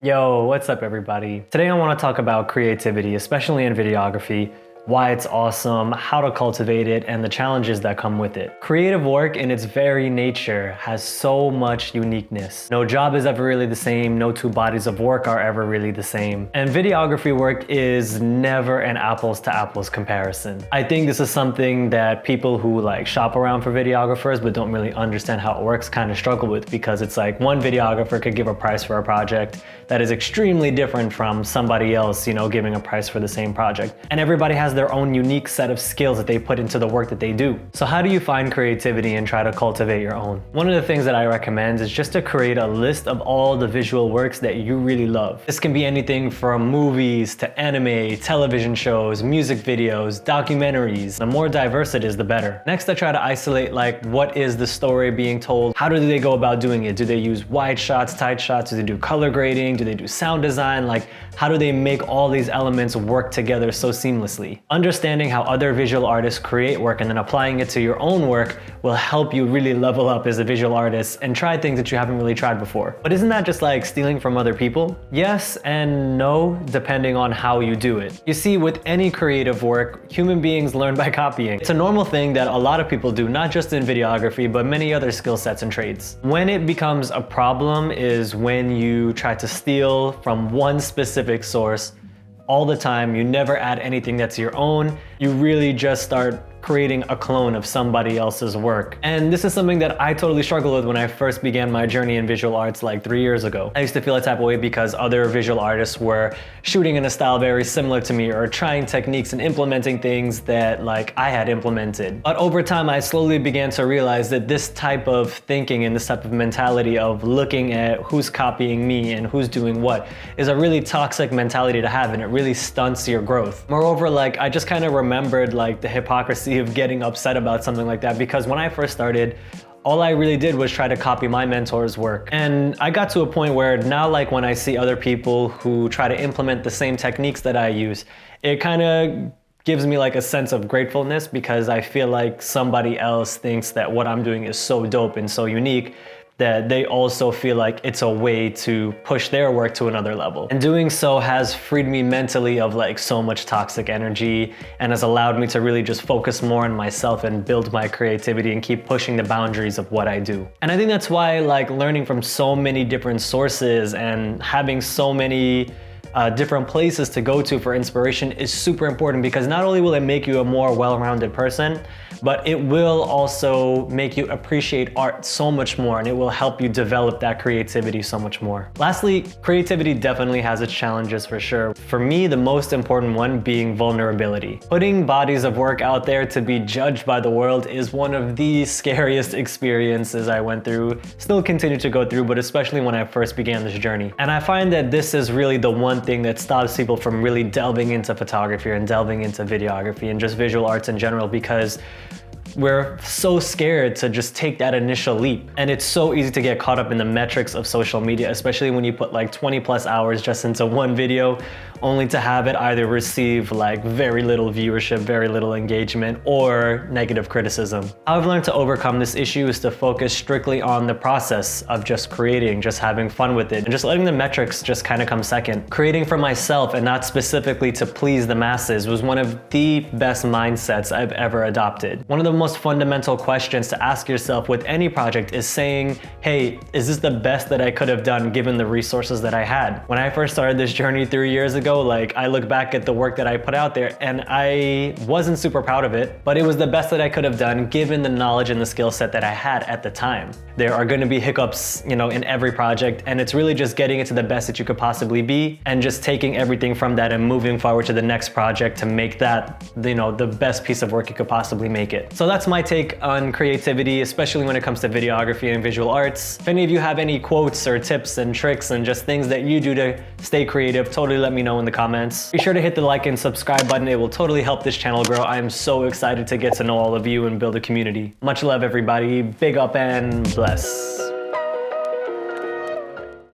Yo, what's up everybody? Today I want to talk about creativity, especially in videography, why it's awesome, how to cultivate it, and the challenges that come with it. Creative work in its very nature has so much uniqueness. No job is ever really the same, no two bodies of work are ever really the same, and videography work is never an apples to apples comparison. I think this is something that people who shop around for videographers but don't really understand how it works kind of struggle with, because it's like one videographer could give a price for a project that is extremely different from somebody else, giving a price for the same project. And everybody has their own unique set of skills that they put into the work that they do. So how do you find creativity and try to cultivate your own? One of the things that I recommend is just to create a list of all the visual works that you really love. This can be anything from movies to anime, television shows, music videos, documentaries. The more diverse it is, the better. Next, I try to isolate what is the story being told? How do they go about doing it? Do they use wide shots, tight shots? Do they do color grading? Do they do sound design? How do they make all these elements work together so seamlessly? Understanding how other visual artists create work and then applying it to your own work will help you really level up as a visual artist and try things that you haven't really tried before. But isn't that just like stealing from other people? Yes and no, depending on how you do it. You see, with any creative work, human beings learn by copying. It's a normal thing that a lot of people do, not just in videography, but many other skill sets and trades. When it becomes a problem is when you try to steal from one specific source all the time. You never add anything that's your own. You really just start creating a clone of somebody else's work. And this is something that I totally struggled with when I first began my journey in visual arts 3 years ago. I used to feel a type of way because other visual artists were shooting in a style very similar to me or trying techniques and implementing things that I had implemented. But over time, I slowly began to realize that this type of thinking and this type of mentality of looking at who's copying me and who's doing what is a really toxic mentality to have, and it really stunts your growth. Moreover, I just kind of remembered the hypocrisy of getting upset about something like that, because when I first started, all I really did was try to copy my mentor's work. And I got to a point where now when I see other people who try to implement the same techniques that I use, it kind of gives me a sense of gratefulness, because I feel like somebody else thinks that what I'm doing is so dope and so unique that they also feel like it's a way to push their work to another level. And doing so has freed me mentally of so much toxic energy and has allowed me to really just focus more on myself and build my creativity and keep pushing the boundaries of what I do. And I think that's why learning from so many different sources and having so many different places to go to for inspiration is super important, because not only will it make you a more well-rounded person, but it will also make you appreciate art so much more, and it will help you develop that creativity so much more. Lastly, creativity definitely has its challenges for sure. For me, the most important one being vulnerability. Putting bodies of work out there to be judged by the world is one of the scariest experiences I went through, still continue to go through, but especially when I first began this journey. And I find that this is really the one thing that stops people from really delving into photography and delving into videography and just visual arts in general, because we're so scared to just take that initial leap. And it's so easy to get caught up in the metrics of social media, especially when you put 20+ hours just into one video, only to have it either receive very little viewership, very little engagement, or negative criticism. How I've learned to overcome this issue is to focus strictly on the process of just creating, just having fun with it, and just letting the metrics just kind of come second. Creating for myself and not specifically to please the masses was one of the best mindsets I've ever adopted. One of the most fundamental questions to ask yourself with any project is saying, hey, is this the best that I could have done given the resources that I had? When I first started this journey 3 years ago, I look back at the work that I put out there and I wasn't super proud of it, but it was the best that I could have done given the knowledge and the skill set that I had at the time. There are going to be hiccups, in every project, and it's really just getting it to the best that you could possibly be and just taking everything from that and moving forward to the next project to make that, the best piece of work you could possibly make it. So that's my take on creativity, especially when it comes to videography and visual arts. If any of you have any quotes or tips and tricks and just things that you do to stay creative, totally let me know in the comments. Be sure to hit the like and subscribe button. It will totally help this channel grow. I am so excited to get to know all of you and build a community. Much love, everybody. Big up and bless.